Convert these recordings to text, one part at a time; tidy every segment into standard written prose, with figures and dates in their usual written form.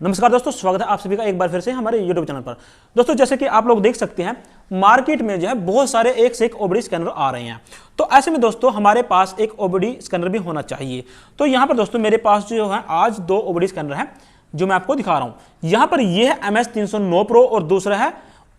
नमस्कार दोस्तों, स्वागत है आप सभी का एक बार फिर से हमारे YouTube चैनल पर। दोस्तों, जैसे कि आप लोग देख सकते हैं, मार्केट में जो है बहुत सारे एक से एक ओबीडी स्कैनर आ रहे हैं। तो ऐसे में दोस्तों हमारे पास एक ओबीडी स्कैनर भी होना चाहिए। तो यहाँ पर दोस्तों मेरे पास जो है आज दो ओबीडी स्कैनर हैं जो मैं आपको दिखा रहा हूँ। यहाँ पर ये है MS309 Pro और दूसरा है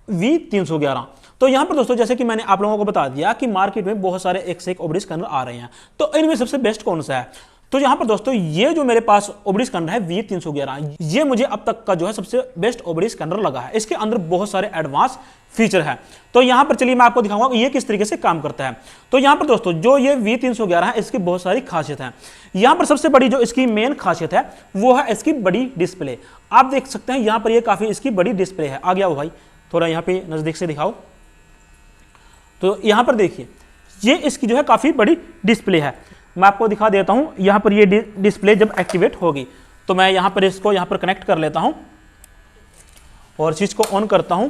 V311। तो यहाँ पर दोस्तों जैसे कि मैंने आप लोगों को बता दिया कि मार्केट में बहुत सारे एक से एक ओबीडी स्कैनर आ रहे हैं, तो इनमें सबसे बेस्ट कौन सा है। तो यहाँ पर दोस्तों ये जो मेरे पास ओबीडी स्कैनर है V311, ये मुझे अब तक का जो है सबसे बेस्ट ओबीडी स्कैनर लगा है। इसके अंदर बहुत सारे एडवांस फीचर है। तो यहाँ पर चलिए मैं आपको दिखाऊंगा कि ये किस तरीके से काम करता है। तो यहाँ पर दोस्तों जो ये V311 है, इसकी बहुत सारी खासियत है। यहाँ पर सबसे बड़ी जो इसकी मेन खासियत है वो है इसकी बड़ी डिस्प्ले। आप देख सकते हैं यहाँ पर ये काफी इसकी बड़ी डिस्प्ले है। आ गया हो भाई, थोड़ा यहाँ पे नजदीक से दिखाओ। तो यहाँ पर देखिए ये इसकी जो है काफी बड़ी डिस्प्ले है। मैं आपको दिखा देता हूं। यहां पर ये डिस्प्ले जब एक्टिवेट होगी तो मैं यहां पर इसको यहां पर कनेक्ट कर लेता हूं और स्विच को ऑन करता हूं।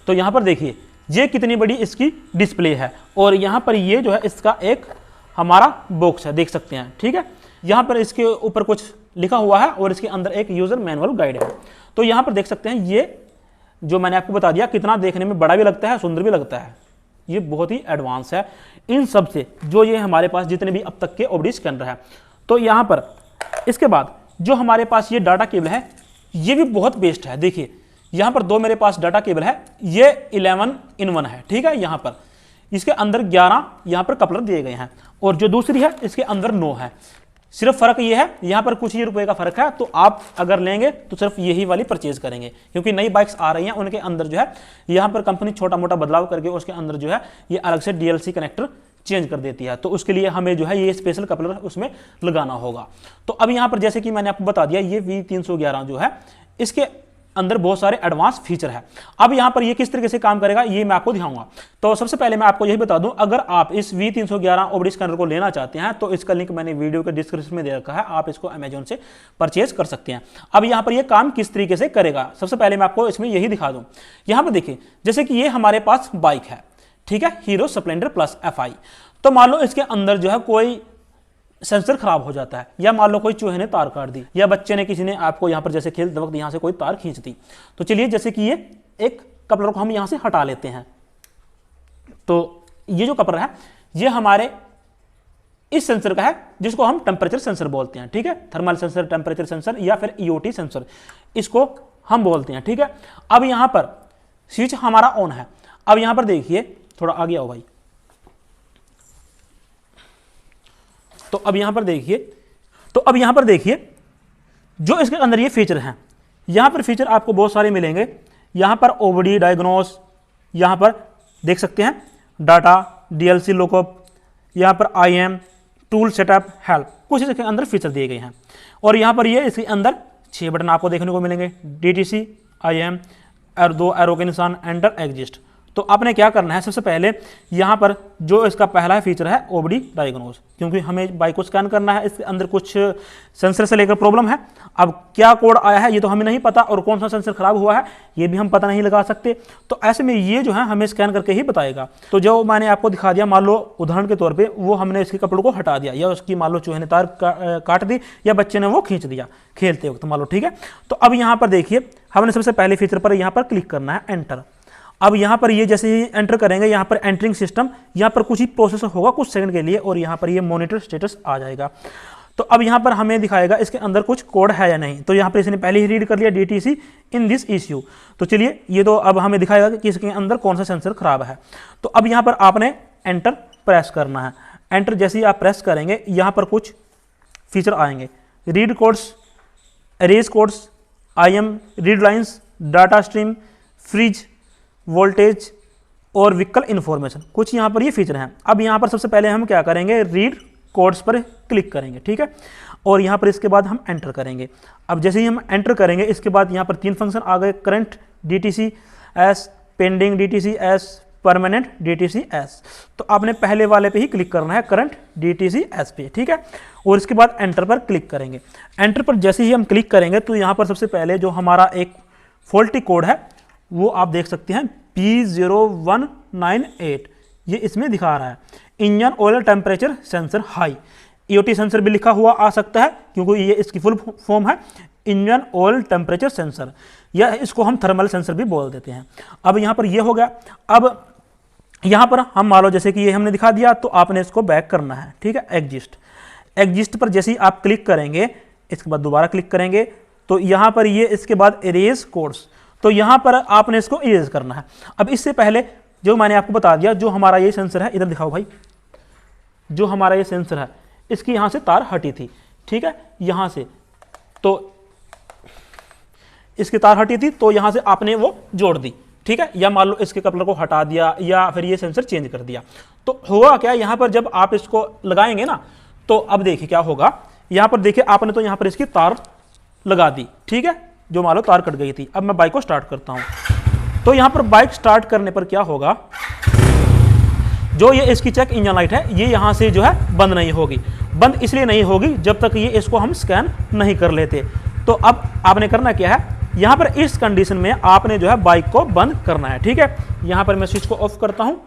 तो यहां पर देखिए ये कितनी बड़ी इसकी डिस्प्ले है और यहां पर ये जो है इसका एक हमारा बॉक्स है, देख सकते हैं। ठीक है, यहां पर इसके ऊपर कुछ लिखा हुआ है और इसके अंदर एक यूजर मैनुअल गाइड है। तो यहां पर देख सकते हैं ये जो मैंने आपको बता दिया कितना देखने में बड़ा भी लगता है, सुंदर भी लगता है। ये बहुत ही एडवांस है इन सब से जो ये हमारे पास जितने भी अब तक के ओबीडी स्कैनर है। तो यहाँ पर इसके बाद जो हमारे पास ये डाटा केबल है ये भी बहुत बेस्ट है। देखिए यहाँ पर दो मेरे पास डाटा केबल है, ये 11-in-1 है। ठीक है, यहाँ पर इसके अंदर 11 यहाँ पर कपलर दिए गए हैं और जो दूसरी है इसके अंदर 9 है। सिर्फ फर्क ये है यहाँ पर कुछ ही रुपए का फर्क है। तो आप अगर लेंगे तो सिर्फ यही वाली परचेज करेंगे, क्योंकि नई बाइक्स आ रही हैं उनके अंदर जो है यहाँ पर कंपनी छोटा मोटा बदलाव करके उसके अंदर जो है ये अलग से DLC कनेक्टर चेंज कर देती है। तो उसके लिए हमें जो है ये स्पेशल कपलर उसमें लगाना होगा। तो अब यहाँ पर जैसे कि मैंने आपको बता दिया ये V311 जो है इसके अंदर बहुत सारे एडवांस फीचर है। अब यहाँ पर ये किस तरीके से काम करेगा ये मैं आपको दिखाऊंगा। तो सबसे पहले मैं आपको यही बता दूं, अगर आप इस V311 ओबीडी स्कैनर को लेना चाहते हैं तो इसका लिंक मैंने वीडियो के डिस्क्रिप्शन में दे रखा है, आप इसको अमेजोन से परचेज कर सकते हैं। अब यहाँ पर ये काम किस तरीके से करेगा सबसे पहले मैं आपको इसमें यही दिखा दूं। यहाँ पर देखिए जैसे कि ये हमारे पास बाइक है, ठीक है, हीरो स्प्लेंडर प्लस FI। तो मान लो इसके अंदर जो है कोई सेंसर खराब हो जाता है, या मान लो कोई चूहे ने तार काट दी, या बच्चे ने किसी ने आपको यहां पर जैसे खेलते वक्त यहां से कोई तार खींच दी। तो चलिए जैसे कि ये एक कपलर को हम यहां से हटा लेते हैं। तो ये जो कपलर है ये हमारे इस सेंसर का है जिसको हम टेम्परेचर सेंसर बोलते हैं। ठीक है, थर्मल सेंसर, टेम्परेचर सेंसर या फिर EOT सेंसर इसको हम बोलते हैं। ठीक है, अब यहां पर स्विच हमारा ऑन है। अब यहां पर देखिए, थोड़ा आगे आओ भाई। तो अब यहां पर देखिए जो इसके अंदर ये फीचर हैं, यहां पर फीचर आपको बहुत सारे मिलेंगे। यहां पर ओबीडी डायग्नोस, यहां पर देख सकते हैं डाटा, DLC लुकअप, यहां पर IM टूल सेटअप, हेल्प, कुछ इसके अंदर फीचर दिए गए हैं। और यहां पर ये इसके अंदर 6 बटन आपको देखने को मिलेंगे, DTC, IM और 2 एरो के निशान, एंटर, एग्जिस्ट। तो आपने क्या करना है, सबसे पहले यहाँ पर जो इसका पहला फीचर है ओबीडी डायग्नोस, क्योंकि हमें बाइक को स्कैन करना है, इसके अंदर कुछ सेंसर से लेकर प्रॉब्लम है। अब क्या कोड आया है ये तो हमें नहीं पता, और कौन सा सेंसर खराब हुआ है ये भी हम पता नहीं लगा सकते। तो ऐसे में ये जो है हमें स्कैन करके ही बताएगा। तो जो मैंने आपको दिखा दिया, मान लो उदाहरण के तौर पर वो हमने इसके कपड़ों को हटा दिया, या उसकी मान लो चूहे ने तार काट दी, या बच्चे ने वो खींच दिया खेलते वक्त मान लो। ठीक है, तो अब यहाँ पर देखिए हमने सबसे पहले फीचर पर यहाँ पर क्लिक करना है, एंटर। अब यहाँ पर ये जैसे ही एंटर करेंगे, यहाँ पर एंटरिंग सिस्टम, यहाँ पर कुछ ही प्रोसेस होगा कुछ सेकंड के लिए, और यहाँ पर ये मॉनिटर स्टेटस आ जाएगा। तो अब यहाँ पर हमें दिखाएगा इसके अंदर कुछ कोड है या नहीं। तो यहाँ पर इसने पहले ही रीड कर लिया, DTC इन दिस इश्यू। तो चलिए ये तो अब हमें दिखाएगा कि इसके अंदर कौन सा सेंसर खराब है। तो अब यहाँ पर आपने एंटर प्रेस करना है। एंटर जैसे ही आप प्रेस करेंगे यहाँ पर कुछ फीचर आएंगे, read codes, erase codes, IM read lines, data stream, freeze, voltage और व्हीकल इन्फॉर्मेशन, कुछ यहाँ पर ये फीचर हैं। अब यहाँ पर सबसे पहले हम क्या करेंगे, रीड कोड्स पर क्लिक करेंगे। ठीक है, और यहाँ पर इसके बाद हम एंटर करेंगे। अब जैसे ही हम एंटर करेंगे इसके बाद यहाँ पर 3 फंक्शन आ गए, current DTC S, pending DTC S, permanent DTC S। तो आपने पहले वाले पे ही क्लिक करना है, करंट DTC S पे। ठीक है, और इसके बाद एंटर पर क्लिक करेंगे। एंटर पर जैसे ही हम क्लिक करेंगे तो यहाँ पर सबसे पहले जो हमारा एक फॉल्टी कोड है वो आप देख सकते हैं P0198, ये इसमें दिखा रहा है, engine oil temperature sensor high. EOT sensor भी लिखा हुआ आ सकता है क्योंकि ये इसकी फुल फॉर्म है, इंजन ऑयल टेम्परेचर सेंसर, या इसको हम थर्मल सेंसर भी बोल देते हैं। अब यहाँ पर ये हो गया। अब यहाँ पर हम मान लो जैसे कि ये हमने दिखा दिया, तो आपने इसको बैक करना है, ठीक है। एग्जिस्ट पर जैसे ही आप क्लिक करेंगे, इसके बाद दोबारा क्लिक करेंगे, तो यहाँ पर ये इसके बाद इरेज कोड्स, तो यहाँ पर आपने इसको इरेज करना है। अब इससे पहले जो मैंने आपको बता दिया, जो हमारा ये सेंसर है, इधर दिखाओ भाई, जो हमारा ये सेंसर है इसकी यहाँ से तार हटी थी, ठीक है, यहाँ से, तो इसकी तार हटी थी, तो यहाँ से आपने वो जोड़ दी, ठीक है, या मान लो इसके कपलर को हटा दिया, या फिर ये सेंसर चेंज कर दिया। तो होगा क्या, यहाँ पर जब आप इसको लगाएंगे ना, तो अब देखिए क्या होगा। यहाँ पर देखिए आपने तो यहाँ पर इसकी तार लगा दी, ठीक है, जो मान लो तार कट गई थी। अब मैं बाइक को स्टार्ट करता हूँ, तो यहाँ पर बाइक स्टार्ट करने पर क्या होगा, जो ये इसकी चेक इंजन लाइट है, ये यहाँ से जो है बंद नहीं होगी। बंद इसलिए नहीं होगी जब तक ये इसको हम स्कैन नहीं कर लेते। तो अब आपने करना क्या है, यहाँ पर इस कंडीशन में आपने जो है बाइक को बंद करना है, ठीक है। यहाँ पर मैं स्विच को ऑफ करता हूँ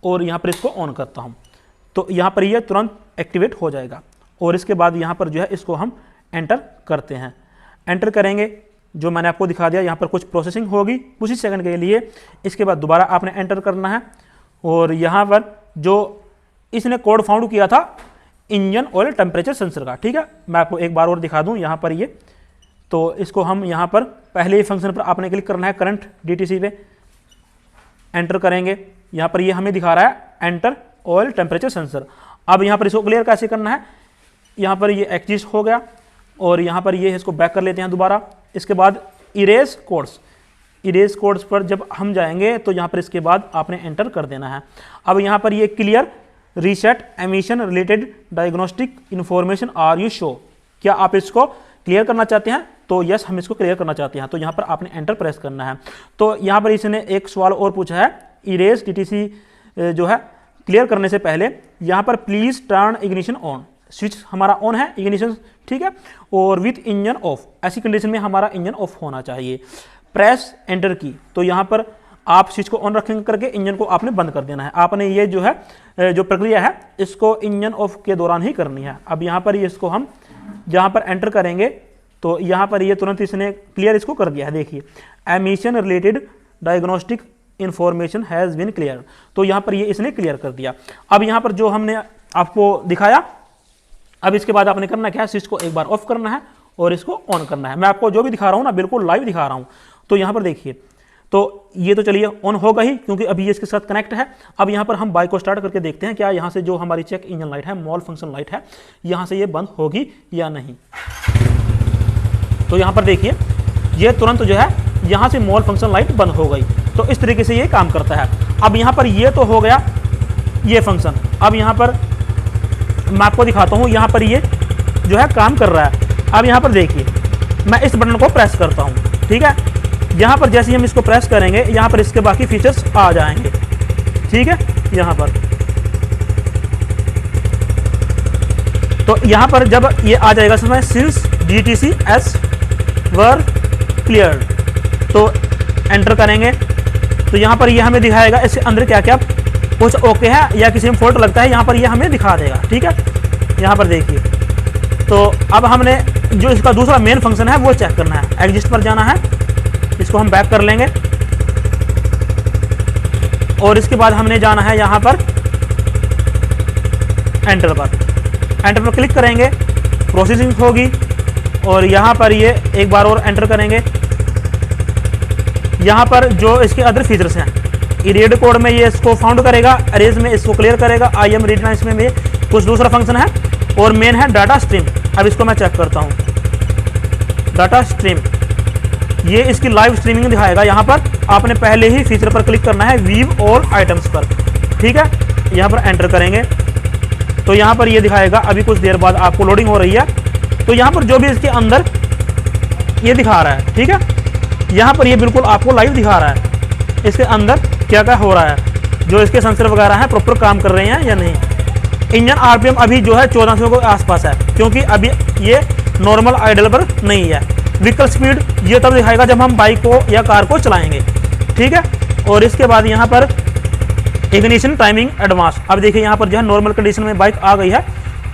और यहाँ पर इसको ऑन करता हूँ, तो यहाँ पर ये तुरंत एक्टिवेट हो जाएगा। और इसके बाद यहाँ पर जो है इसको हम एंटर करते हैं। एंटर करेंगे, जो मैंने आपको दिखा दिया, यहाँ पर कुछ प्रोसेसिंग होगी कुछ ही सेकंड के लिए। इसके बाद दोबारा आपने एंटर करना है, और यहाँ पर जो इसने कोड फाउंड किया था इंजन ऑयल टेम्परेचर सेंसर का, ठीक है, मैं आपको एक बार और दिखा दूँ। यहाँ पर ये, तो इसको हम यहाँ पर पहले ही फंक्शन पर आपने क्लिक करना है, करंट DTC पे एंटर करेंगे। यहाँ पर ये हमें दिखा रहा है एंटर ऑयल टेम्परेचर सेंसर। अब यहाँ पर इसको क्लियर कैसे करना है, यहाँ पर ये एग्जिस्ट हो गया, और यहाँ पर ये इसको बैक कर लेते हैं दोबारा। इसके बाद इरेज कोड्स पर जब हम जाएंगे, तो यहाँ पर इसके बाद आपने एंटर कर देना है। अब यहाँ पर ये clear reset emission related diagnostic information are you sure, क्या आप इसको क्लियर करना चाहते हैं, तो यस हम इसको क्लियर करना चाहते हैं, तो यहाँ पर आपने एंटर प्रेस करना है। तो यहाँ पर इसने एक सवाल और पूछा है, इरेज DTC जो है क्लियर करने से पहले यहाँ पर please turn ignition on, switch हमारा ऑन है इग्निशन, ठीक है, और विथ इंजन ऑफ, ऐसी कंडीशन में हमारा इंजन ऑफ होना चाहिए। प्रेस एंटर की, तो यहाँ पर आप स्विच को ऑन रखेंगे करके इंजन को आपने बंद कर देना है। आपने ये जो है जो प्रक्रिया है इसको इंजन ऑफ के दौरान ही करनी है। अब यहाँ पर इसको हम जहाँ पर एंटर करेंगे, तो यहाँ पर ये तुरंत इसने क्लियर इसको कर दिया है। देखिए emission related diagnostic information has been clear, तो यहाँ पर ये इसने क्लियर कर दिया। अब यहाँ पर जो हमने आपको दिखाया, अब इसके बाद आपने करना क्या है, स्विच को एक बार ऑफ करना है और इसको ऑन करना है। मैं आपको जो भी दिखा रहा हूँ ना, बिल्कुल लाइव दिखा रहा हूँ। तो यहाँ पर देखिए, तो ये तो चलिए ऑन होगा ही, क्योंकि अभी ये इसके साथ कनेक्ट है। अब यहाँ पर हम बाइक को स्टार्ट करके देखते हैं क्या यहाँ से जो हमारी चेक इंजन लाइट है, मॉल फंक्शन लाइट है, यहाँ से ये बंद होगी या नहीं। तो यहाँ पर देखिए ये तुरंत जो है यहाँ से मॉल फंक्शन लाइट बंद हो गई। तो इस तरीके से ये काम करता है। अब यहाँ पर ये तो हो गया ये फंक्शन। अब यहाँ पर मैं आपको दिखाता हूँ, यहाँ पर ये जो है काम कर रहा है। अब यहाँ पर देखिए मैं इस बटन को प्रेस करता हूँ, ठीक है। यहाँ पर जैसे ही हम इसको प्रेस करेंगे, यहाँ पर इसके बाकी फीचर्स आ जाएंगे, ठीक है। यहाँ पर तो यहाँ पर जब ये आ जाएगा समय सिंस DTC एस वर क्लियर, तो एंटर करेंगे, तो यहाँ पर ये हमें दिखाएगा इसके अंदर क्या क्या कुछ ओके है या किसी में फॉल्ट लगता है, यहाँ पर ये हमें दिखा देगा, ठीक है। यहाँ पर देखिए, तो अब हमने जो इसका दूसरा मेन फंक्शन है वो चेक करना है। एग्जिस्ट पर जाना है, इसको हम बैक कर लेंगे, और इसके बाद हमने जाना है यहाँ पर एंटर पर क्लिक करेंगे, प्रोसेसिंग होगी, और यहाँ पर ये एक बार और एंटर करेंगे। यहाँ पर जो इसके अदर फीचर्स हैं, इरेड कोड में ये इसको फाउंड करेगा, अरेज में इसको क्लियर करेगा, IM रीडनाइस में ये कुछ दूसरा फंक्शन है, और मेन है डाटा स्ट्रीम। अब इसको मैं चेक करता हूँ, डाटा स्ट्रीम ये इसकी लाइव स्ट्रीमिंग दिखाएगा। यहाँ पर आपने पहले ही फीचर पर क्लिक करना है, वीव ऑल आइटम्स पर, ठीक है। यहाँ पर एंटर करेंगे, तो यहाँ पर ये दिखाएगा। अभी कुछ देर बाद आपको लोडिंग हो रही है, तो यहाँ पर जो भी इसके अंदर ये दिखा रहा है, ठीक है, यहाँ पर ये बिल्कुल आपको लाइव दिखा रहा है इसके अंदर क्या क्या हो रहा है, जो इसके सेंसर वगैरह हैं प्रॉपर काम कर रहे हैं या नहीं। इंजन RPM अभी जो है 1400 के आसपास है, क्योंकि अभी ये नॉर्मल आइडल पर नहीं है। व्हीकल स्पीड ये तब दिखाएगा जब हम बाइक को या कार को चलाएंगे, ठीक है। और इसके बाद यहाँ पर इग्निशन टाइमिंग एडवांस। अब देखिए यहाँ पर जो है नॉर्मल कंडीशन में बाइक आ गई है,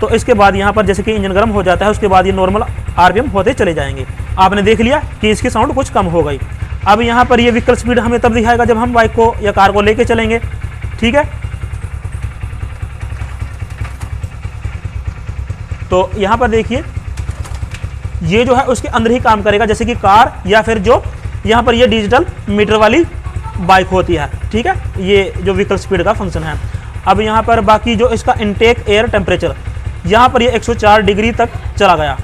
तो इसके बाद यहाँ पर जैसे कि इंजन गर्म हो जाता है, उसके बाद ये नॉर्मल आरपीएम होते चले जाएंगे। आपने देख लिया कि इसकी साउंड कुछ कम हो गई। अब यहाँ पर ये व्हीकल स्पीड हमें तब दिखाएगा जब हम बाइक को या कार को लेके चलेंगे। ठीक है, तो यहाँ पर देखिए ये जो है उसके अंदर ही काम करेगा, जैसे कि कार या फिर जो यहाँ पर ये डिजिटल मीटर वाली बाइक होती है। ठीक है, ये जो व्हीकल स्पीड का फंक्शन है। अब यहाँ पर बाकी जो इसका इनटेक एयर टेम्परेचर, यहाँ पर ये 104 डिग्री तक चला गया।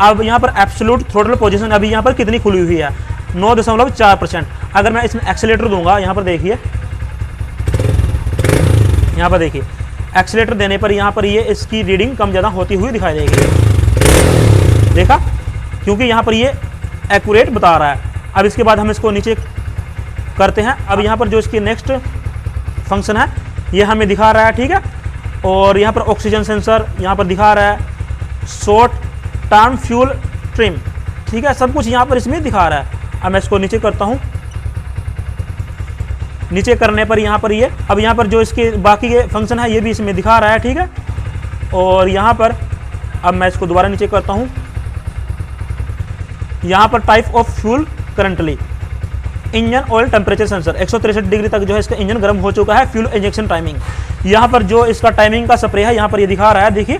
अब यहाँ पर एब्सोल्यूट थ्रोटल पोजीशन अभी यहाँ पर कितनी खुली हुई है, 9.4%। अगर मैं इसमें एक्सीलेटर दूंगा, यहाँ पर देखिए, यहाँ पर देखिए एक्सीलेटर देने पर यहाँ पर ये इसकी रीडिंग कम ज़्यादा होती हुई दिखाई देगी। देखा, क्योंकि यहाँ पर ये एक्यूरेट बता रहा है। अब इसके बाद हम इसको नीचे करते हैं। अब यहाँ पर जो इसकी नेक्स्ट फंक्शन है ये हमें दिखा रहा है। ठीक है, और यहाँ पर ऑक्सीजन सेंसर यहाँ पर दिखा रहा है, शॉर्ट टर्म फ्यूल ट्रिम। ठीक है, सब कुछ यहाँ पर इसमें दिखा रहा है। अब मैं इसको नीचे करता हूँ। नीचे करने पर यहाँ पर ये अब यहाँ पर जो इसके बाकी के फंक्शन है ये भी इसमें दिखा रहा है। ठीक है, और यहाँ पर अब मैं इसको दोबारा नीचे करता हूँ। यहाँ पर type of fuel currently, engine oil temperature sensor, 163 degree तक जो है इसका इंजन गर्म हो चुका है। फ्यूल इंजेक्शन टाइमिंग, यहाँ पर जो इसका टाइमिंग का स्प्रे है यहाँ पर ये दिखा रहा है, देखिए।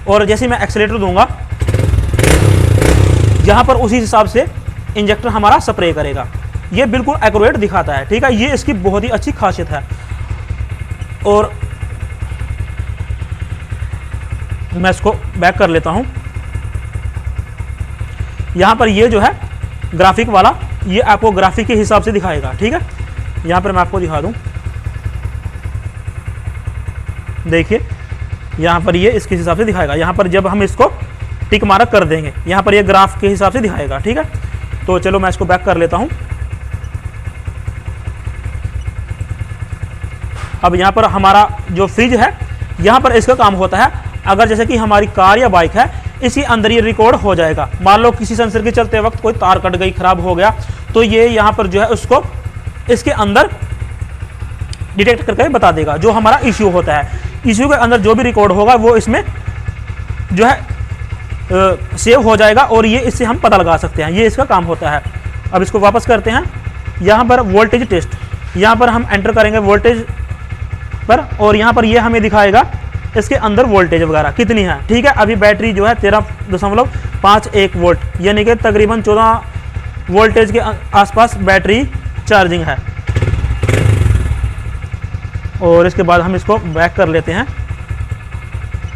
और जैसे मैं एक्सीलेटर दूंगा यहाँ पर उसी हिसाब से इंजेक्टर हमारा स्प्रे करेगा। ये बिल्कुल एक्यूरेट दिखाता है। ठीक है, ये इसकी बहुत ही अच्छी खासियत है। और मैं इसको बैक कर लेता हूं। यहां पर ये जो है ग्राफिक वाला, ये आपको ग्राफिक के हिसाब से दिखाएगा। ठीक है, यहां पर मैं आपको दिखा दूं, देखिए यहां पर ये इसके हिसाब से दिखाएगा। यहां पर जब हम इसको टिक मार्क कर देंगे यहां पर ये ग्राफ के हिसाब से दिखाएगा। ठीक है, तो चलो मैं इसको बैक कर लेता हूं। अब यहाँ पर हमारा जो फ्रिज है यहाँ पर इसका काम होता है, अगर जैसे कि हमारी कार या बाइक है इसके अंदर ये रिकॉर्ड हो जाएगा। मान लो किसी सेंसर के चलते वक्त कोई तार कट गई, खराब हो गया, तो ये यहाँ पर जो है उसको इसके अंदर डिटेक्ट करके बता देगा जो हमारा इश्यू होता है। इश्यू के अंदर जो भी रिकॉर्ड होगा वो इसमें जो है सेव हो जाएगा और ये इससे हम पता लगा सकते हैं। ये इसका काम होता है। अब इसको वापस करते हैं। यहाँ पर वोल्टेज टेस्ट, यहाँ पर हम एंटर करेंगे वोल्टेज पर और यहाँ पर ये हमें दिखाएगा इसके अंदर वोल्टेज वगैरह कितनी है। ठीक है, अभी बैटरी जो है 13.51 वोल्ट, यानी कि तकरीबन 14 वोल्टेज के आसपास बैटरी चार्जिंग है। और इसके बाद हम इसको बैक कर लेते हैं।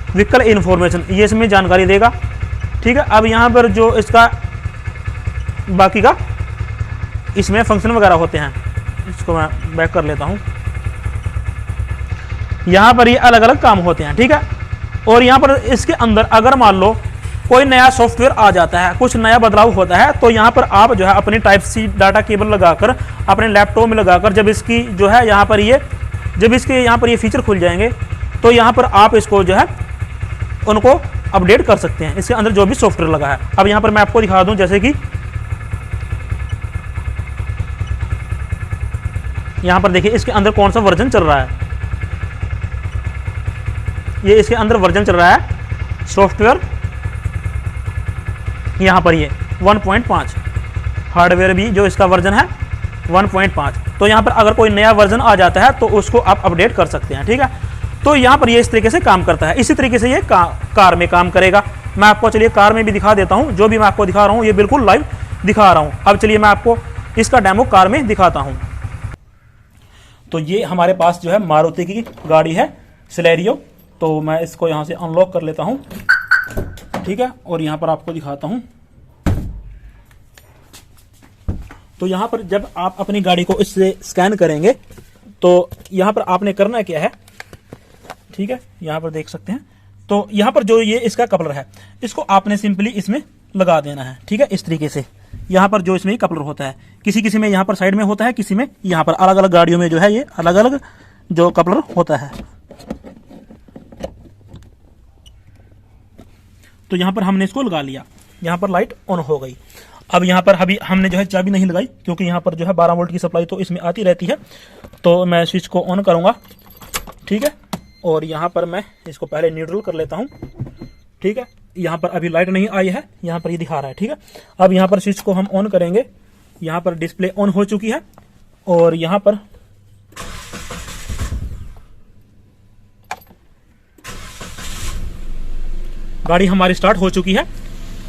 व्हीकल इन्फॉर्मेशन, ये इसमें जानकारी देगा। ठीक है, अब यहाँ पर जो इसका बाकी का इसमें फंक्शन वगैरह होते हैं, इसको मैं बैक कर लेता हूँ। यहाँ पर ये अलग अलग काम होते हैं। ठीक है, और यहाँ पर इसके अंदर अगर मान लो कोई नया सॉफ्टवेयर आ जाता है, कुछ नया बदलाव होता है, तो यहाँ पर आप जो है अपनी टाइप सी डाटा केबल लगाकर अपने लैपटॉप में लगाकर जब इसकी जो है यहाँ पर ये जब इसके यहाँ पर ये फीचर खुल जाएंगे तो यहाँ पर आप इसको जो है उनको अपडेट कर सकते हैं, इसके अंदर जो भी सॉफ्टवेयर लगा है। अब यहाँ पर मैं आपको दिखा दूं, जैसे कि यहाँ पर देखिए इसके अंदर कौन सा वर्जन चल रहा है। ये इसके अंदर वर्जन चल रहा है सॉफ्टवेयर, यहाँ पर ये 1.5, हार्डवेयर भी जो इसका वर्जन है 1.5। तो यहाँ पर अगर कोई नया वर्जन आ जाता है तो उसको आप अपडेट कर सकते हैं। ठीक है, तो यहाँ पर ये इस तरीके से काम करता है। इसी तरीके से ये कार में काम करेगा। मैं आपको चलिए कार में भी दिखा देता हूँ। जो भी मैं आपको दिखा रहा हूँ ये बिल्कुल लाइव दिखा रहा हूँ। अब चलिए मैं आपको इसका डेमो कार में दिखाता हूँ। तो ये हमारे पास जो है मारुति की गाड़ी है सिलेरियो। तो मैं इसको यहाँ से अनलॉक कर लेता हूँ। ठीक है, और यहाँ पर आपको दिखाता हूँ। तो यहाँ पर जब आप अपनी गाड़ी को इससे स्कैन करेंगे तो यहाँ पर आपने करना क्या है, ठीक है, यहाँ पर देख सकते हैं। तो यहाँ पर जो ये इसका कपलर है इसको आपने सिंपली इसमें लगा देना है। ठीक है, इस तरीके से यहाँ पर जो इसमें कपलर होता है, किसी किसी में यहाँ पर साइड में होता है, किसी में यहाँ पर, अलग अलग गाड़ियों में जो है ये अलग अलग जो कपलर होता है। तो यहाँ पर हमने इसको लगा लिया, यहाँ पर लाइट ऑन हो गई। अब यहाँ पर अभी हमने जो है चाबी नहीं लगाई क्योंकि यहाँ पर जो है 12 वोल्ट की सप्लाई तो इसमें आती रहती है। तो मैं स्विच को ऑन करूँगा। ठीक है, और यहाँ पर मैं इसको पहले न्यूट्रल कर लेता हूँ। ठीक है, यहाँ पर अभी लाइट नहीं आई है, यहाँ पर ये दिखा रहा है। ठीक है, अब यहाँ पर स्विच को हम ऑन करेंगे, यहाँ पर डिस्प्ले ऑन हो चुकी है और यहाँ पर गाड़ी हमारी स्टार्ट हो चुकी है।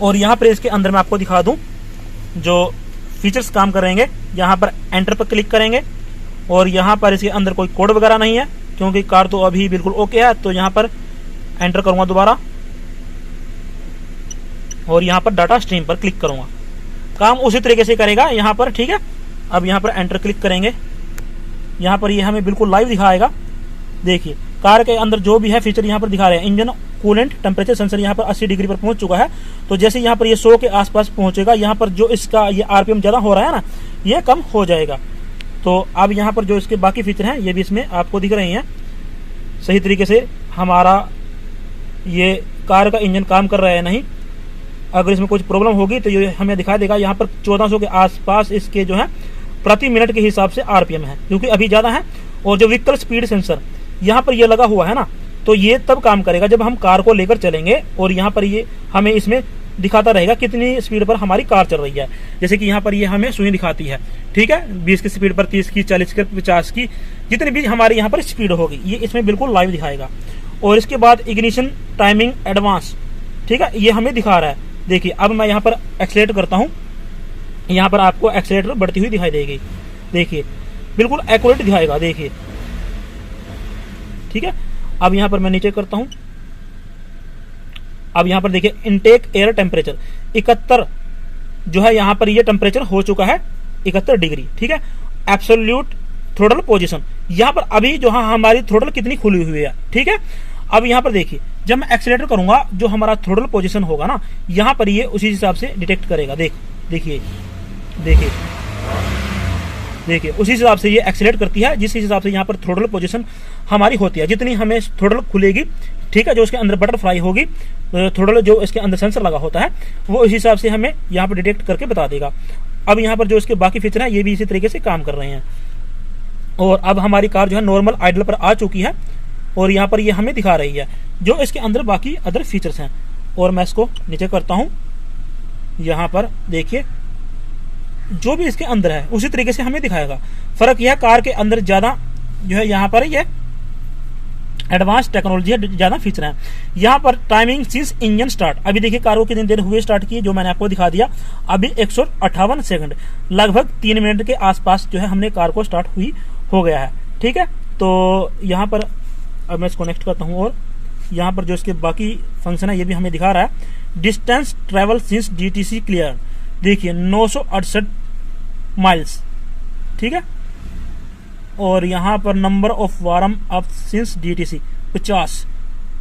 और यहाँ पर इसके अंदर मैं आपको दिखा दूं जो फीचर्स काम करेंगे। यहाँ पर एंटर पर क्लिक करेंगे और यहाँ पर इसके अंदर कोई कोड वगैरह नहीं है क्योंकि कार तो अभी बिल्कुल ओके है। तो यहाँ पर एंटर करूंगा दोबारा और यहाँ पर डाटा स्ट्रीम पर क्लिक करूंगा, काम उसी तरीके से करेगा यहाँ पर। ठीक है, अब यहाँ पर एंटर क्लिक करेंगे, यहाँ पर ये हमें बिल्कुल लाइव दिखाएगा। देखिए कार के अंदर जो भी है फीचर यहाँ पर दिखा रहे हैं। इंजन कूलेंट टेम्परेचर सेंसर यहाँ पर 80 डिग्री पर पहुंच चुका है। तो जैसे यहाँ पर ये 100 के आसपास पहुंचेगा, यहाँ पर जो इसका ये आरपीएम ज्यादा हो रहा है ना, ये कम हो जाएगा। तो अब यहाँ पर जो इसके बाकी फीचर हैं ये भी इसमें आपको दिख रहे हैं। सही तरीके से हमारा ये कार का इंजन काम कर रहा है नहीं, अगर इसमें कुछ प्रॉब्लम होगी तो ये हमें दिखा देगा। यहाँ पर 1400 के आसपास इसके जो है प्रति मिनट के हिसाब से आरपीएम है, क्योंकि अभी ज्यादा है। और जो व्हीकल स्पीड सेंसर यहाँ पर ये लगा हुआ है ना, तो ये तब काम करेगा जब हम कार को लेकर चलेंगे और यहाँ पर ये हमें इसमें दिखाता रहेगा कितनी स्पीड पर हमारी कार चल रही है। जैसे कि यहाँ पर ये हमें सुई दिखाती है। ठीक है, 20 की स्पीड पर, 30 की, 40 की, 50 की, जितनी भी हमारी यहाँ पर स्पीड होगी ये इसमें बिल्कुल लाइव दिखाएगा। और इसके बाद इग्निशन टाइमिंग एडवांस, ठीक है, ये हमें दिखा रहा है। देखिए अब मैं यहाँ पर एक्सीलरेट करता हूँ, यहाँ पर आपको एक्सीलरेटर बढ़ती हुई दिखाई देगी। देखिए बिल्कुल एक्यूरेट दिखाएगा। देखिए ठीक है, अब यहाँ पर मैं नीचे करता हूँ। अब यहाँ पर देखिए इनटेक एयर टेम्परेचर 71 जो है, यहाँ पर ये टेम्परेचर हो चुका है 71 डिग्री। ठीक है, एब्सोल्यूट थ्रोटल पोजीशन, यहाँ पर अभी जो है हमारी थ्रोटल कितनी खुली हुई है। ठीक है, अब यहाँ पर देखिए जब मैं एक्सीलरेटर करूंगा जो हमारा थ्रोटल पोजीशन होगा ना, यहाँ पर ये उसी हिसाब से डिटेक्ट करेगा। देखिए देखिए देखिए उसी हिसाब से ये एक्सीलरेट करती है, जिस हिसाब से यहाँ पर थ्रोटल पोजीशन हमारी होती है। जितनी हमें थ्रोटल खुलेगी, ठीक है, जो उसके अंदर बटरफ्लाई होगी, थ्रोटल जो इसके अंदर सेंसर लगा होता है वो इस हिसाब से हमें यहाँ पर डिटेक्ट करके बता देगा। अब यहाँ पर जो इसके बाकी फीचर हैं ये भी इसी तरीके से काम कर रहे हैं। और अब हमारी कार जो है नॉर्मल आइडल पर आ चुकी है और यहाँ पर ये हमें दिखा रही है जो इसके अंदर बाकी अदर फीचर्स हैं। और मैं इसको नीचे करता हूँ, यहाँ पर देखिए जो भी इसके अंदर है उसी तरीके से हमें दिखाएगा। फर्क यह कार के अंदर ज्यादा जो है यहाँ पर ये एडवांस टेक्नोलॉजी है, ज्यादा फीचर है। यहाँ पर टाइमिंग सिंस इंजन स्टार्ट, अभी देखिए कार को कितनी देर हुए स्टार्ट की, जो मैंने आपको दिखा दिया। अभी 158 सेकंड, लगभग 3 मिनट के आसपास जो है हमने कार को स्टार्ट हुई हो गया है। ठीक है, तो यहाँ पर अब मैं इसको कनेक्ट करता हूँ और यहाँ पर जो इसके बाकी फंक्शन है ये भी हमें दिखा रहा है। Distance travel since DTC clear, देखिए 968 माइल्स। ठीक है, और यहाँ पर number of warm up since DTC 50।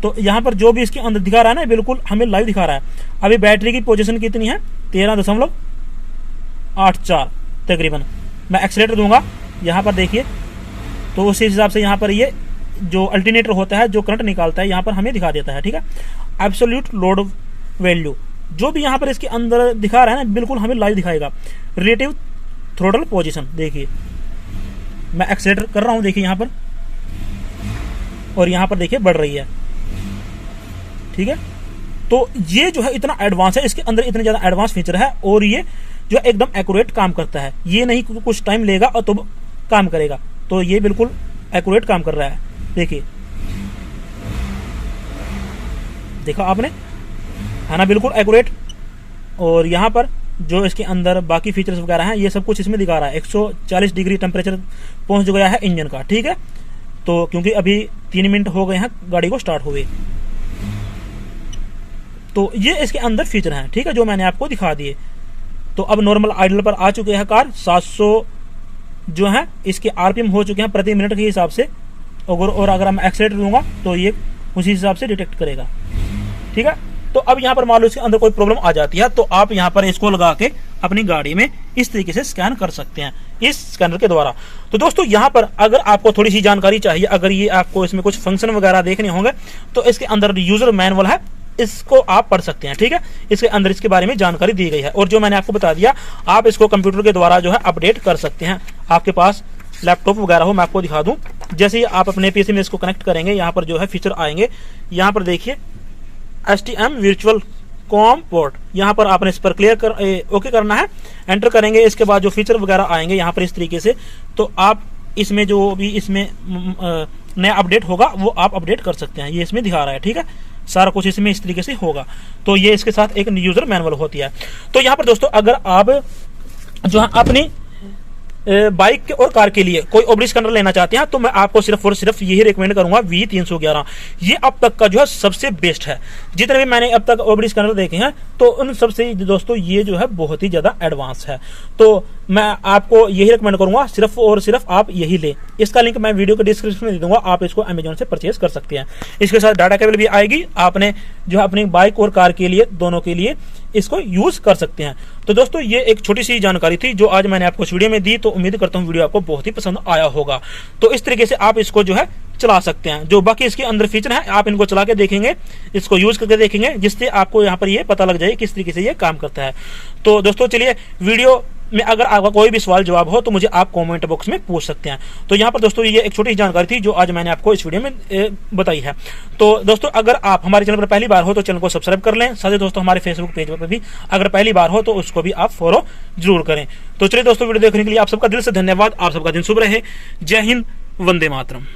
तो यहाँ पर जो भी इसके अंदर दिखा रहा है ना बिल्कुल हमें लाइव दिखा रहा है। अभी बैटरी की पोजीशन कितनी है, 13.84 तकरीबन। मैं एक्सीलरेटर दूंगा यहाँ पर देखिए, तो उसी हिसाब से यहाँ पर ये जो अल्टरनेटर होता है जो करंट निकालता है यहाँ पर हमें दिखा देता है। ठीक है, एब्सोल्यूट लोड वैल्यू जो भी यहाँ पर इसके अंदर दिखा रहा है ना बिल्कुल हमें लाइव दिखाएगा। रिलेटिव थ्रोटल पोजीशन, देखिए मैं एक्सीलरेटर कर रहा हूं, देखिए यहाँ पर, और यहाँ पर देखिए बढ़ रही है। ठीक है, तो ये जो है इतना एडवांस है, इसके अंदर इतने ज्यादा एडवांस फीचर है और ये जो एकदम एक्यूरेट काम करता है। ये नहीं कुछ टाइम लेगा और तो काम करेगा, तो ये बिल्कुल एक्यूरेट काम कर रहा है। देखिए देखा आपने, है ना, बिल्कुल एक्यूरेट। और यहाँ पर जो इसके अंदर बाकी फीचर्स वगैरह हैं ये सब कुछ इसमें दिखा रहा है। 140 डिग्री टेम्परेचर पहुंच गया है इंजन का। ठीक है, तो क्योंकि अभी 3 मिनट हो गए हैं गाड़ी को स्टार्ट हुए, तो ये इसके अंदर फीचर हैं। ठीक है, जो मैंने आपको दिखा दिए। तो अब नॉर्मल आइडल पर आ चुके हैं कार, 700 जो है इसके आरपीएम हो चुके हैं प्रति मिनट के हिसाब से। और अगर मैं एक्सीलरेटर दूंगा तो ये उसी हिसाब से डिटेक्ट करेगा। ठीक है, तो अब यहाँ पर मान लो इसके अंदर कोई प्रॉब्लम आ जाती है तो आप यहाँ पर इसको लगा के अपनी गाड़ी में इस तरीके से स्कैन कर सकते हैं इस स्कैनर के द्वारा। तो दोस्तों यहाँ पर अगर आपको थोड़ी सी जानकारी चाहिए, अगर ये आपको इसमें कुछ फंक्शन वगैरह देखने होंगे तो इसके अंदर यूजर मैनुअल है, इसको आप पढ़ सकते हैं। ठीक है, इसके अंदर इसके बारे में जानकारी दी गई है और जो मैंने आपको बता दिया आप इसको कंप्यूटर के द्वारा जो है अपडेट कर सकते हैं। आपके पास लैपटॉप वगैरह हो, मैं आपको दिखा दूं, जैसे ही आप अपने पीसी में इसको कनेक्ट करेंगे यहाँ पर जो है फीचर आएंगे। यहाँ पर देखिए STM वर्चुअल कॉम पोर्ट, यहाँ पर आपने इस पर ओके करना है, एंटर करेंगे। इसके बाद जो फीचर वगैरह आएंगे यहाँ पर इस तरीके से, तो आप इसमें जो भी इसमें नया अपडेट होगा वो आप अपडेट कर सकते हैं। ये इसमें दिखा रहा है, ठीक है, सारा कुछ इसमें इस तरीके से होगा। तो ये इसके साथ एक यूजर मैनुअल होती है। तो यहाँ पर दोस्तों अगर आप जो है अपनी बाइक और कार के लिए कोई ओब्री स्कैनर लेना चाहते हैं तो मैं आपको सिर्फ और सिर्फ यही रिकमेंड करूंगा V311। ये अब तक का जो है सबसे बेस्ट है। जितने भी मैंने अब तक ओब्री स्कैनर देखे हैं तो उन सबसे दोस्तों ये जो है बहुत ही ज्यादा एडवांस है। तो मैं आपको यही रिकमेंड करूंगा, सिर्फ और सिर्फ आप यही लें। इसका लिंक मैं वीडियो के डिस्क्रिप्शन में दे दूंगा, आप इसको अमेजोन से परचेज कर सकते हैं। इसके साथ डाटा केबल भी आएगी, आपने जो है अपनी बाइक और कार के लिए दोनों के लिए इसको यूज कर सकते हैं। तो दोस्तों ये एक छोटी सी जानकारी थी जो आज मैंने आपको इस वीडियो में दी। तो उम्मीद करता हूँ वीडियो आपको बहुत ही पसंद आया होगा। तो इस तरीके से आप इसको जो है चला सकते हैं। जो बाकी इसके अंदर फीचर है आप इनको चला के देखेंगे, इसको यूज करके देखेंगे, जिससे आपको यहाँ पर ये पता लग जाए किस तरीके से ये काम करता है। तो दोस्तों चलिए, वीडियो में अगर आपका कोई भी सवाल जवाब हो तो मुझे आप कमेंट बॉक्स में पूछ सकते हैं। तो यहाँ पर दोस्तों ये एक छोटी सी जानकारी थी जो आज मैंने आपको इस वीडियो में बताई है। तो दोस्तों अगर आप हमारे चैनल पर पहली बार हो तो चैनल को सब्सक्राइब कर लें। साथ ही दोस्तों हमारे फेसबुक पेज पर भी अगर पहली बार हो तो उसको भी आप फॉलो जरूर करें। तो चलिए दोस्तों, वीडियो देखने के लिए आप सबका दिल से धन्यवाद। आप सबका दिन शुभ रहे। जय हिंद, वंदे मातरम।